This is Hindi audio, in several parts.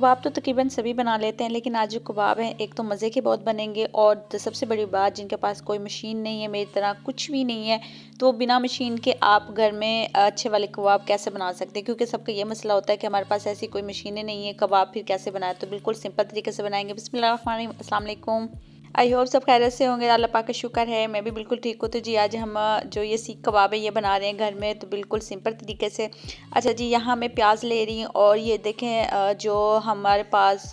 कबाब तो तकरीबन सभी बना लेते हैं, लेकिन आज जो कबाब हैं एक तो मज़े के बहुत बनेंगे और सबसे बड़ी बात, जिनके पास कोई मशीन नहीं है, मेरी तरह कुछ भी नहीं है, तो बिना मशीन के आप घर में अच्छे वाले कबाब कैसे बना सकते हैं। क्योंकि सबका ये मसला होता है कि हमारे पास ऐसी कोई मशीनें नहीं है, कबाब फिर कैसे बनाए। तो बिल्कुल सिंपल तरीके से बनाएंगे। बिस्मिल्लाहिर्रहमानिर्रहीम, अस्सलाम वालेकुम। आई होप सब खैरियत से होंगे, अल्लाह पाक का शुक्र है, मैं भी बिल्कुल ठीक हूँ। तो जी आज हम जो ये सीख कबाब है ये बना रहे हैं घर में, तो बिल्कुल सिंपल तरीके से। अच्छा जी, यहाँ मैं प्याज ले रही हूँ और ये देखें जो हमारे पास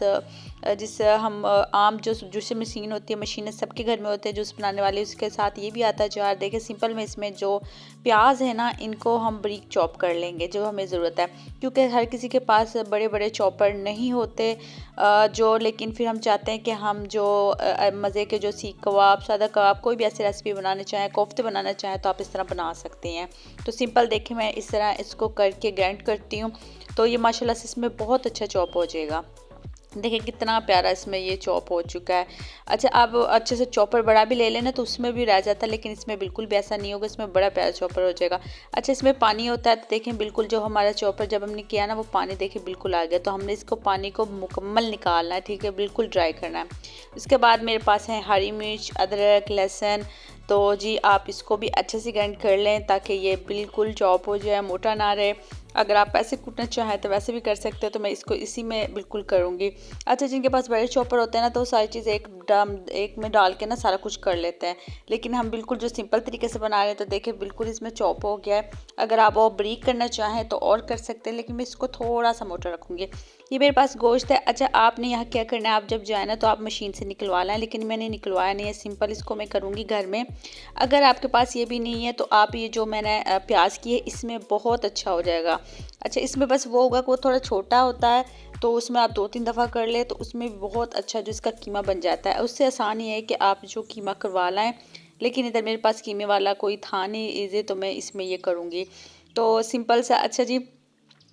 जिससे हम आम जो जूस मशीन होती है, मशीनें सबके घर में होते हैं जूस बनाने वाली, उसके साथ ये भी आता है जार। देखें सिंपल में इसमें जो प्याज है ना, इनको हम बारीक चॉप कर लेंगे जो हमें ज़रूरत है, क्योंकि हर किसी के पास बड़े बड़े चॉपर नहीं होते जो। लेकिन फिर हम चाहते हैं कि हम जो मज़े के जो सीख कबाब, सादा कबाब, कोई भी ऐसी रेसिपी बनाना चाहें, कोफ्ते बनाना चाहें, तो आप इस तरह बना सकते हैं। तो सिंपल देखें मैं इस तरह इसको करके ग्राइंड करती हूँ, तो ये माशाल्लाह से इसमें बहुत अच्छा चॉप हो जाएगा। देखिए कितना प्यारा इसमें ये चॉप हो चुका है। अच्छा, आप अच्छे से चॉपर बड़ा भी ले लेना तो उसमें भी रह जाता है, लेकिन इसमें बिल्कुल भी ऐसा नहीं होगा, इसमें बड़ा प्यारा चॉपर हो जाएगा। अच्छा, इसमें पानी होता है, तो देखें बिल्कुल जो हमारा चॉपर जब हमने किया ना, वो पानी देखिए बिल्कुल आ गया। तो हमने इसको पानी को मुकम्मल निकालना है, ठीक है, बिल्कुल ड्राई करना है। उसके बाद मेरे पास है हरी मिर्च, अदरक, लहसुन। तो जी आप इसको भी अच्छे से ग्राइंड कर लें ताकि ये बिल्कुल चॉप हो जाए, मोटा ना रहे। अगर आप ऐसे कूटना चाहें तो वैसे भी कर सकते हो, तो मैं इसको इसी में बिल्कुल करूँगी। अच्छा, जिनके पास बड़े चॉपर होते हैं ना, तो वो सारी चीज़ एक में डाल के ना सारा कुछ कर लेते हैं, लेकिन हम बिल्कुल जो सिंपल तरीके से बना रहे हैं, तो देखिए बिल्कुल इसमें चॉप हो गया है। अगर आप और बारीक करना चाहें तो और कर सकते हैं, लेकिन मैं इसको थोड़ा सा मोटा रखूँगी। ये मेरे पास गोश्त है। अच्छा, आपने यहाँ क्या करना है, आप जब जाए ना तो आप मशीन से निकलवा लें, लेकिन मैंने निकलवाया नहीं है, सिंपल इसको मैं करूँगी घर में। अगर आपके पास ये भी नहीं है तो आप ये जो मैंने प्याज की है इसमें बहुत अच्छा हो जाएगा। अच्छा, इसमें बस वो होगा कि वो थोड़ा छोटा होता है, तो उसमें आप 2-3 दफ़ा कर ले तो उसमें भी बहुत अच्छा जो इसका कीमा बन जाता है। उससे आसान ये है कि आप जो कीमा करवा लाएँ, लेकिन इधर मेरे पास कीमे वाला कोई था नहीं ईज़ी, तो मैं इसमें ये करूँगी। तो सिंपल सा। अच्छा जी,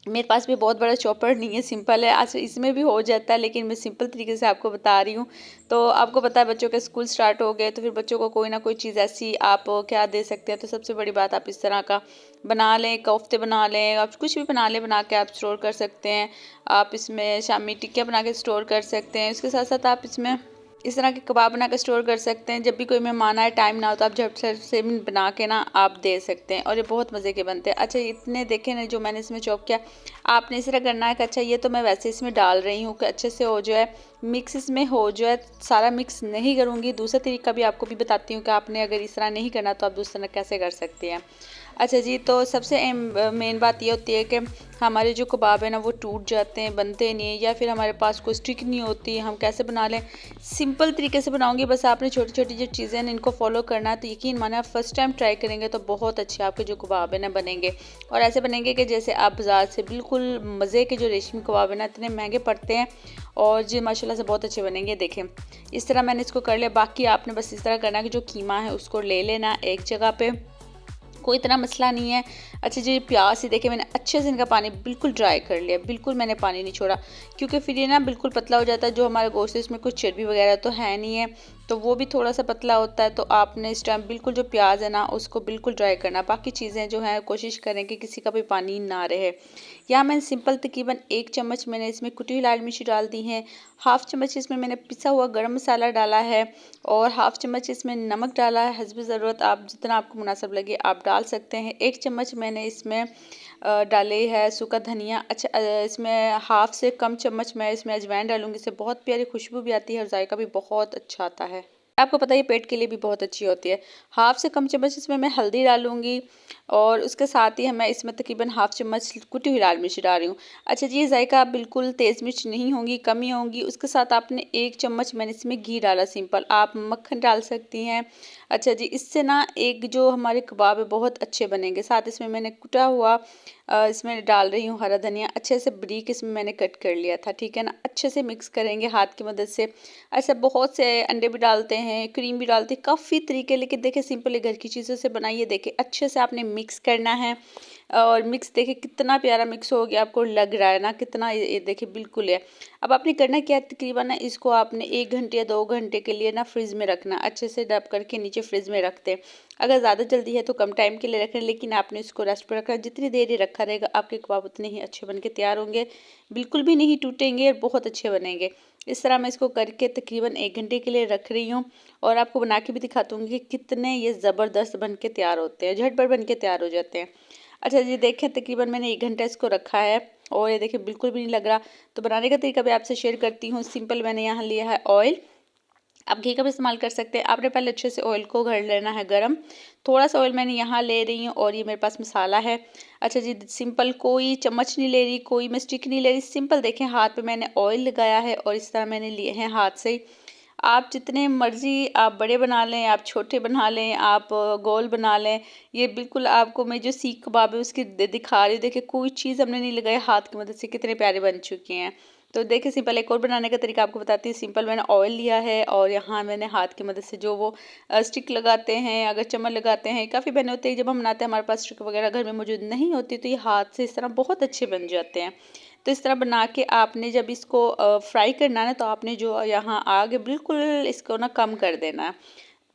मेरे पास भी बहुत बड़ा चॉपर नहीं है, सिंपल है। अच्छा, इसमें भी हो जाता है, लेकिन मैं सिंपल तरीके से आपको बता रही हूँ। तो आपको पता है बच्चों के स्कूल स्टार्ट हो गए, तो फिर बच्चों को कोई ना कोई चीज़ ऐसी आप क्या दे सकते हैं। तो सबसे बड़ी बात, आप इस तरह का बना लें, कोफ्ते बना लें, आप कुछ भी बना लें, बना के आप स्टोर कर सकते हैं। आप इसमें शामी टिक्कियाँ बना के स्टोर कर सकते हैं। इसके साथ साथ आप इसमें इस तरह के कबाब बना के स्टोर कर सकते हैं। जब भी कोई मेहमान आए, टाइम ना हो, तो आप झट से बना के ना आप दे सकते हैं, और ये बहुत मज़े के बनते हैं। अच्छा, इतने देखें ना जो मैंने इसमें चॉप किया, आपने इस तरह करना है कि अच्छा ये तो मैं वैसे इसमें डाल रही हूँ कि अच्छे से हो जाए मिक्स, इसमें हो जाए। सारा मिक्स नहीं करूँगी, दूसरा तरीका भी आपको भी बताती हूँ कि आपने अगर इस तरह नहीं करना तो आप दूसरा कैसे कर सकते हैं। अच्छा जी, तो सबसे मेन बात ये होती है कि हमारे जो कबाब है ना वो टूट जाते हैं, बनते नहीं हैं, या फिर हमारे पास कोई स्टिक नहीं होती, हम कैसे बना लें। सिंपल तरीके से बनाऊंगी, बस आपने छोटी छोटी जो चीज़ें हैं इनको फॉलो करना है, तो यकीन माना आप फर्स्ट टाइम ट्राई करेंगे तो बहुत अच्छे आपके जो कबाब है ना बनेंगे, और ऐसे बनेंगे कि जैसे आप बाज़ार से बिल्कुल मज़े के जो रेशमी कबाब है ना, इतने महंगे पड़ते हैं, और जी माशाल्लाह से बहुत अच्छे बनेंगे। देखें इस तरह मैंने इसको कर लिया। बाकी आपने बस इस तरह करना है कि जो कीमा है उसको ले लेना एक जगह पे, कोई इतना मसला नहीं है। अच्छा जी, प्याज से देखिए मैंने अच्छे से इनका पानी बिल्कुल ड्राई कर लिया, बिल्कुल मैंने पानी नहीं छोड़ा, क्योंकि फिर ये ना बिल्कुल पतला हो जाता है। जो हमारा गोश्त है इसमें कुछ चर्बी वगैरह तो है नहीं है, तो वो भी थोड़ा सा पतला होता है। तो आपने इस टाइम बिल्कुल जो प्याज है ना उसको बिल्कुल ड्राई करना। बाकी चीज़ें जो हैं कोशिश करें कि किसी का भी पानी ना रहे। यहाँ मैंने सिंपल तकरीबन 1 चम्मच मैंने इसमें कुटी हुई लाल मिर्च डाल दी है, हाफ़ चम्मच इसमें मैंने पिसा हुआ गरम मसाला डाला है, और हाफ़ चम्मच इसमें नमक डाला है। हस्ब ज़रूरत आप जितना आपको मुनासिब लगे आप डाल सकते हैं। 1 चम्मच मैंने इसमें डाली है सूखा धनिया। अच्छा, इसमें हाफ़ से कम चम्मच मैं इसमें अजवाइन डालूंगी, इससे बहुत प्यारी खुशबू भी आती है और जायका भी बहुत अच्छा आता है। आपको पता है ये पेट के लिए भी बहुत अच्छी होती है। हाफ़ से कम चम्मच इसमें मैं हल्दी डालूंगी, और उसके साथ ही मैं इसमें तकरीबन हाफ़ चम्मच कुटी हुई लाल मिर्च डाल रही हूँ। अच्छा जी, ये जायका बिल्कुल तेज़ मिर्च नहीं होंगी, कम ही होंगी। उसके साथ आपने 1 चम्मच मैंने इसमें घी डाला, सिंपल आप मक्खन डाल सकती हैं। अच्छा जी, इससे ना एक जो हमारे कबाब है बहुत अच्छे बनेंगे। साथ इसमें मैंने कुटा हुआ इसमें डाल रही हूँ हरा धनिया, अच्छे से बारीक इसमें मैंने कट कर लिया था, ठीक है ना। अच्छे से मिक्स करेंगे हाथ की मदद से। ऐसे बहुत से अंडे भी डालते हैं, क्रीम भी डालते हैं, काफ़ी तरीके, लेकिन देखिए सिंपल घर की चीज़ों से बनाइए। देखिए अच्छे से आपने मिक्स करना है। और मिक्स देखिए कितना प्यारा मिक्स हो गया, आपको लग रहा है ना कितना, ये देखिए बिल्कुल है। अब आपने करना क्या है, तकरीबन ना इसको आपने 1 घंटे या 2 घंटे के लिए ना फ्रिज में रखना, अच्छे से डब करके नीचे फ्रिज में रखते हैं। अगर ज़्यादा जल्दी है तो कम टाइम के लिए रखें, लेकिन आपने इसको रेस्ट पर रखा, जितनी देर ये रखा रहेगा आपके कबाब उतने ही अच्छे बन के तैयार होंगे, बिल्कुल भी नहीं टूटेंगे और बहुत अच्छे बनेंगे। इस तरह मैं इसको करके तकरीबन 1 घंटे के लिए रख रही हूँ और आपको बना के भी दिखाती कि कितने ये ज़बरदस्त बन के तैयार होते हैं, झटपट बन के तैयार हो जाते हैं। अच्छा जी, देखें तकरीबन मैंने 1 घंटा इसको रखा है और ये देखिए बिल्कुल भी नहीं लग रहा। तो बनाने का तरीका भी आपसे शेयर करती हूँ। सिंपल मैंने यहाँ लिया है ऑयल, आप घी का भी इस्तेमाल कर सकते हैं। आपने पहले अच्छे से ऑयल को कर लेना है गरम। थोड़ा सा ऑयल मैंने यहाँ ले रही हूँ और ये मेरे पास मसाला है। अच्छा जी, सिंपल कोई चम्मच नहीं ले रही, कोई मैं स्टिक नहीं ले रही, सिंपल देखें हाथ पे मैंने ऑयल लगाया है और इस तरह मैंने लिए हैं हाथ से। आप जितने मर्ज़ी आप बड़े बना लें, आप छोटे बना लें, आप गोल बना लें, ये बिल्कुल आपको मैं जो सीख कबाब है उसकी दिखा रही हूँ। देखिए कोई चीज़ हमने नहीं लगाई, हाथ की मदद से कितने प्यारे बन चुके हैं। तो देखिए सिंपल एक और बनाने का तरीका आपको बताती हूँ। सिंपल मैंने ऑयल लिया है और यहाँ मैंने हाथ की मदद से जो वो स्टिक लगाते हैं, अगर चम्मच लगाते हैं, काफ़ी बने होते हैं जब हम बनाते हैं हमारे पास स्टिक वगैरह घर में मौजूद नहीं होती, तो ये हाथ से इस तरह बहुत अच्छे बन जाते हैं। तो इस तरह बना के आपने जब इसको फ्राई करना है ना, तो आपने जो यहाँ आग बिल्कुल इसको ना कम कर देना है।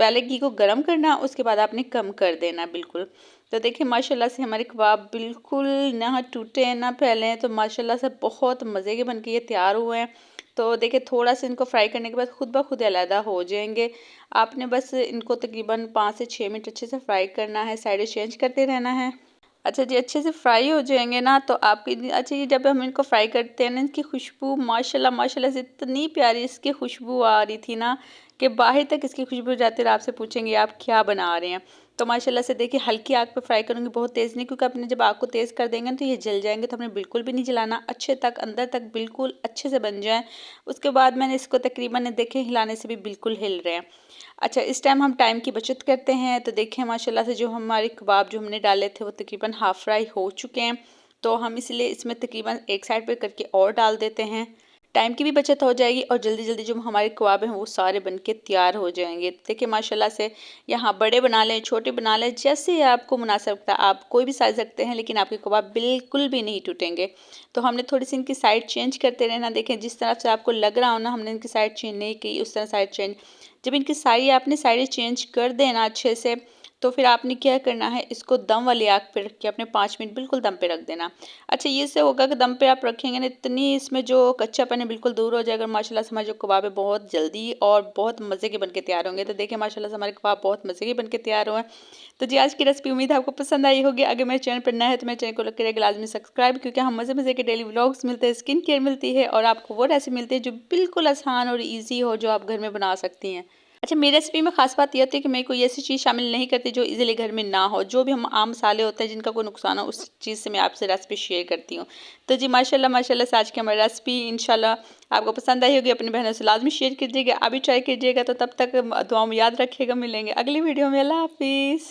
पहले घी को गरम करना, उसके बाद आपने कम कर देना बिल्कुल। तो देखिए माशाल्लाह से हमारे कबाब बिल्कुल ना टूटे हैं ना फैले हैं, तो माशाल्लाह से बहुत मज़े के बन के ये तैयार हुए हैं। तो देखिए थोड़ा सा इनको फ्राई करने के बाद खुद ब खुद अलहदा हो जाएंगे। आपने बस इनको तकरीबन 5 से 6 मिनट अच्छे से फ्राई करना है, साइडें चेंज करते रहना है। अच्छा जी, अच्छे से फ्राई हो जाएंगे ना, तो आपकी अच्छा ये जब हम इनको फ्राई करते हैं ना, इनकी खुशबू माशाल्लाह माशाल्लाह से इतनी प्यारी इसकी खुशबू आ रही थी ना कि बाहर तक इसकी खुशबू जाती है और आपसे पूछेंगे आप क्या बना रहे हैं। तो माशाल्लाह से देखिए हल्की आग पे फ्राई करूँगी, बहुत तेज़ नहीं, क्योंकि आपने जब आग को तेज़ कर देंगे ना तो ये जल जाएंगे। तो हमने बिल्कुल भी नहीं जलाना, अच्छे तक अंदर तक बिल्कुल अच्छे से बन जाए। उसके बाद मैंने इसको तकरीबन देखें हिलाने से भी बिल्कुल हिल रहे हैं। अच्छा, इस टाइम हम टाइम की बचत करते हैं। तो देखें माशाल्लाह से जो हमारे कबाब जो हमने डाले थे वो तकरीबन हाफ़ फ्राई हो चुके हैं। तो हम इसलिए इसमें तकरीबन एक साइड पे करके और डाल देते हैं। टाइम की भी बचत हो जाएगी और जल्दी जल्दी जो हमारे कबाब हैं वो सारे बनके तैयार हो जाएंगे। तो देखिए माशाल्लाह से यहाँ बड़े बना लें, छोटे बना लें, जैसे आपको मुनासिब लगता है आप कोई भी साइज़ रखते हैं, लेकिन आपके कबाब बिल्कुल भी नहीं टूटेंगे। तो हमने थोड़ी सी इनकी साइड चेंज करते रहना। देखें जिस तरह से आपको लग रहा हो ना हमने इनकी साइड चेंज नहीं की, उस तरह साइड चेंज, जब इनकी सारी आपने साइडें चेंज कर देना अच्छे से, तो फिर आपने क्या करना है, इसको दम वाली आग पे रख के अपने 5 मिनट बिल्कुल दम पे रख देना। अच्छा, ये से होगा कि दम पे आप रखेंगे ना, इतनी इसमें जो कच्चापन है बिल्कुल दूर हो जाएगा। माशाल्लाह से हमारे जो कबाब है बहुत जल्दी और बहुत मज़े के बनके तैयार होंगे। तो देखिए माशाल्लाह से हमारे कबाब बहुत मज़े के बनके तैयार हुए हैं। तो जी आज की रेसिपी उम्मीद है आपको पसंद आई होगी। अगर मेरे चैनल पर नया है तो मेरे चैनल को करिएगा लाजमी सब्सक्राइब, क्योंकि हम मज़े मज़े के डेली व्लॉग्स मिलते हैं, स्किन केयर मिलती है और आपको वो रेसिपी मिलती है जो बिल्कुल आसान और ईजी हो, जो आप घर में बना सकती हैं। अच्छा, मेरी रेसिपी में ख़ास बात ये होती है कि मैं कोई ऐसी चीज़ शामिल नहीं करती जो इजीली घर में ना हो। जो भी हम आम मसाले होते हैं जिनका कोई नुकसान हो, उस चीज़ से मैं आपसे रेसिपी शेयर करती हूँ। तो जी माशाल्लाह माशाल्लाह से आज की हमारी रेसिपी इंशाल्लाह आपको पसंद आई होगी। अपनी बहनों से लाजमी शेयर कीजिएगा, अभी ट्राई कीजिएगा। तो तब तक दुआ में याद रखिएगा। मिलेंगे अगली वीडियो में। अल्लाह हाफिज़।